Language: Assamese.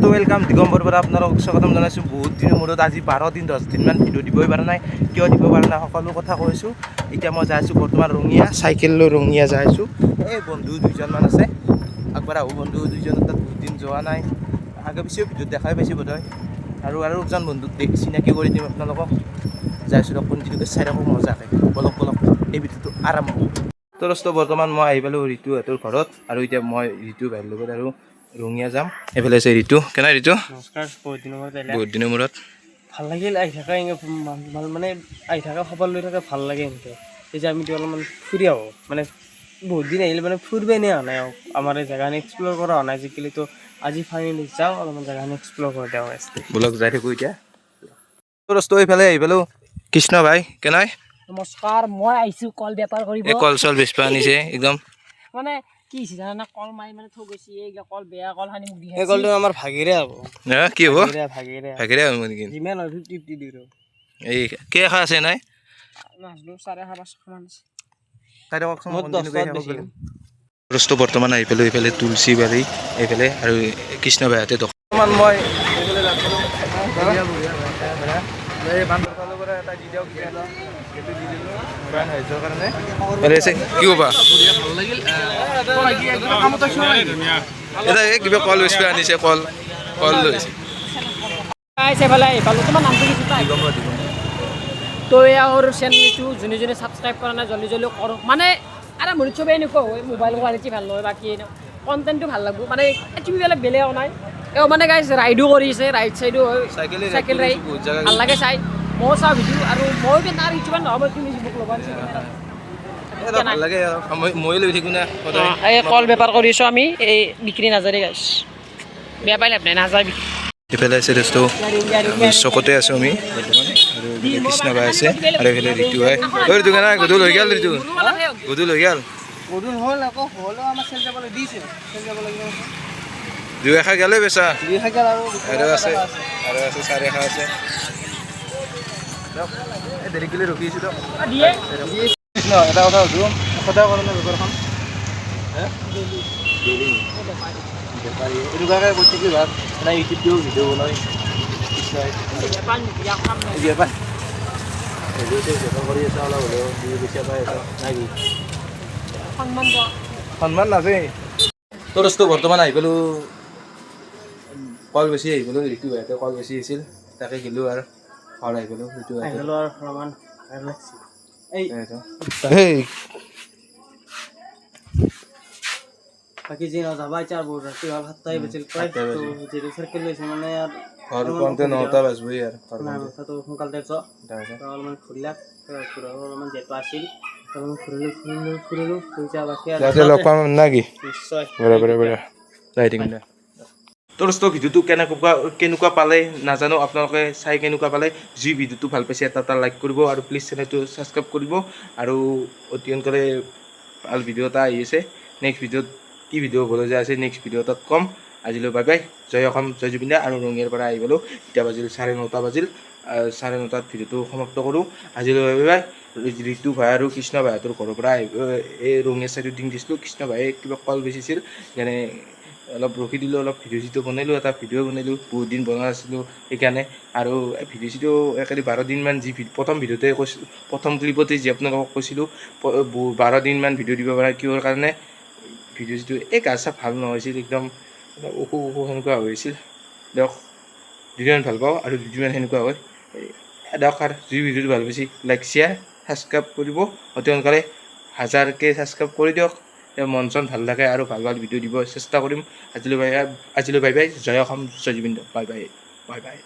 দোস্ত ওয়েলকাম দিগম্বৰ পৰা আপোনালোক স্বাগতম জনাইছোঁ। বহুত দিনৰ মূৰত আজি 12 দিন 10 দিনমান ভিডিঅ' দিবই পৰা নাই। কিয় দিব পৰা নাই সকলো কথা কৈছোঁ। এতিয়া মই যাই আছোঁ বৰ্তমান ৰঙিয়া, চাইকেল লৈ ৰঙিয়া যাই আছোঁ। এই বন্ধু দুইজনমান আছে, আগবাৰ আহোঁ বন্ধু দুইজনৰ তাত বহুত দিন যোৱা নাই। আগে পিছেও ভিডিঅ'ত দেখাই পাইছোঁ বোধহয়। আৰু এজন বন্ধুক চিনাকি কৰি দিম আপোনালোকক। যাই আছোঁ কণ্টিনিউকৈ চাই থাকক মজাকৈ। বলক এই ভিডিঅ'টো আৰম্ভ কৰোঁ। তো দোস্ত বৰ্তমান মই আহি পালোঁ ঋতুহঁতৰ ঘৰত, আৰু এতিয়া মই ঋতু ভাইৰ লগত আৰু ৰঙিয়া যাম। এইফালে আছে ঋতু। কেনে ঋতু? নমস্কাৰ। বহুত দিনৰ মূৰত ভাল লাগিল আহি থকা, মানে আহি থকা খবৰ লৈ থাকে ভাল লাগে এনেকৈ। এতিয়া আমি অলপমান ফুৰি আহোঁ, মানে বহুত দিন আহিলে মানে ফুৰিব এনেই অহা নাই আৰু আমাৰ এই জেগাখিনি এক্সপ্ল'ৰ কৰা হোৱা নাই আজিকালি। তো আজি ফাইনেলি যাওঁ অলপমান জেগাখিনি এক্সপ্ল'ৰ কৰি দিওঁ। বলক যাই থাকোঁ এতিয়া। দোস্ত এইফালে আহি পালোঁ কৃষ্ণ ভাই। কেনে? নমস্কাৰ। মই আহিছোঁ কল বেপাৰ কৰিব। এই কল চল বেচবা আনিছে একদম। মানে কি হৈছে জানা, কল মাৰি মানে থৈ গৈছে। এইবিলাক কল বেয়া কল সানি মোক দিয়ে। এই কলটো আমাৰ ভাগিৰে হ'ব। কি হ'ব? ভাগিৰে হ'ব নেকি? যিমান হয় 50-50 দি দিওঁ। এই কেইখা আছে নাই? নাজনো 4.5-5 মান আছে। তাই কওকচোন বস্তু বৰ্তমান আহি পালোঁ এইফালে তুলসী বাৰী এইফালে, আৰু কৃষ্ণ ভাইহঁতে বৰ্তমান মই এইফালে কি ক'বা? এতিয়া কিবা কল বেচবা আনিছে, কল লৈছে। তো আৰু চেনেলটো যোনে যোনে ছাবস্ক্ৰাইব কৰা নাই জলদি জলদি কৰক। মানে আৰম্ভণিত চবেই এনেকুৱা হয়, মোবাইল কোৱালিটি ভাল নহয়, বাকী কণ্টেণ্টটো ভাল লাগিব। মানে তুমি বেলেগ নাই এওঁ মানে গাইজ ৰাইডো কৰিছে, ৰাইড চাইডো হয়, চাইকেল ৰাইড ভাল লাগে চাই। ময়ো চাওঁ ভিডিঅ', আৰু ময়ো তাৰ কিছুমান নহ'ব তুমি মোক ল'বা ভাল লাগে। মই লৈ থাকোঁ না। এই কল বেপাৰ কৰিছোঁ আমি, এই বিক্ৰী নাযায় গাইজ, বেয়া পাই লাভ নাই, নাযায় বিক্ৰী। এইফালে আছে দোস্ত চকতে আছোঁ আমি বৰ্তমান, আৰু এইফালে কৃষ্ণ ভাই আছে, আৰু এইফালে ঋতু ভাই। ঋতু কেনে গধূল হৈ গ'ল? গধূল হৈ গ'ল। হ'ল আকৌ, হ'লেও আমাৰ চেল যাবলৈ দিছে, চেল যাব লাগিব। 2 এখা গেলে বেচা, 2 এখা গেল আৰু আছে 4 এখা আছে। দেৰিকৈ ৰখি আছোঁ দিয়ক। কৃষ্ণ এটা কথা সুধোঁ, সদায় কৰে নে বেপাৰখন? বেপাৰী এনেকুৱাকৈ কৈছে কি ভাত এটা ইউটিউব দিওঁ ভিডিঅ' বনাই বেপাৰ কৰি আছে, অলপ হ'লেও দুই পইচা পাই আছে নাই কি সন্মান নাযায়। তোৰ বস্তু বৰ্তমান আহি পালোঁ কল বেছি আহি পালোঁ। ঋতু ভাইহঁতে কল বেছি আছিল, তাকে গেলোঁ আৰু ঘৰ আহি পালোঁ। ঋতু ভাইহঁতে বাকী যি যাবা এতিয়া বহুত ৰাতি হ'ল, 7টাই বাজিল প্ৰায়। যিটো চাইকেল লৈছে মানে ঘৰ পাওঁতে 9টা বাজবই আৰু মাথাটো সোনকালে যোৱা অলপমান ফুৰিলাক, অলপমান জেপা আছিল, অলপমান ফুৰিলোঁ পইচা বাকী লগ পাম নাকি? নিশ্চয়। তোৰ ভিডিঅ'টো কেনেকুৱা পালে নাজানো, আপোনালোকে চাই কেনেকুৱা পালে। যি ভিডিঅ'টো ভাল পাইছে এটা লাইক কৰিব, আৰু প্লিজ চেনেলটো ছাবস্ক্ৰাইব কৰিব। আৰু অতি সোনকালে ভাল ভিডিঅ' এটা আহি আছে। নেক্সট ভিডিঅ'ত কি ভিডিঅ' হ'বলৈ যায় আছে নেক্সট ভিডিঅ' এটাত কম। আজিলৈ বাই বাই, জয় অসম, জয় জুবিন দা। আৰু ৰঙিয়াৰ পৰা আহি গ'লোঁ, এতিয়া বাজিল 9:30 বাজিল। 9:30 ভিডিঅ'টো সমাপ্ত কৰোঁ। আজিলৈ বাই বাই। ঋতু ভাই আৰু কৃষ্ণ ভাইহঁতৰ ঘৰৰ পৰা এই ৰঙিয়া চাইডত ডিং দিছিলোঁ। কৃষ্ণ ভাই কিবা কল বেচিছিল, যেনে অলপ ৰখি দিলোঁ, অলপ ভিডিঅ' চিডিঅ' বনালোঁ, এটা ভিডিঅ' বনালোঁ, বহুত দিন বনোৱা নাছিলোঁ সেইকাৰণে। আৰু ভিডিঅ' চিডিঅ' একেবাৰে 12 দিনমান যি প্ৰথম ভিডিঅ'তে কৈছিলোঁ, প্ৰথম ক্লিপতে যি আপোনালোকক কৈছিলোঁ 12 দিনমান ভিডিঅ' দিব পৰা কিহৰ কাৰণে ভিডিঅ' চিডিঅ' এই গা চা ভাল নহৈছিল, একদম অসুখ সেনেকুৱা হৈছিল। দিয়ক দুদিনমান ভাল পাওঁ আৰু দুদিনমান সেনেকুৱা হয় দিয়ক। আৰু যি ভিডিঅ'টো ভাল পাইছে লাইক শ্বেয়াৰ ছাবস্ক্ৰাইব কৰিব, অতি সোনকালে 1000কে ছাবস্ক্ৰাইব কৰি দিয়ক। মন চন ভাল লাগে আৰু ভাল ভিডিঅ' দিব চেষ্টা কৰিম। আজিলৈ বাই বাই, জয় অসম, জয় জুবিন দা। Bye bye.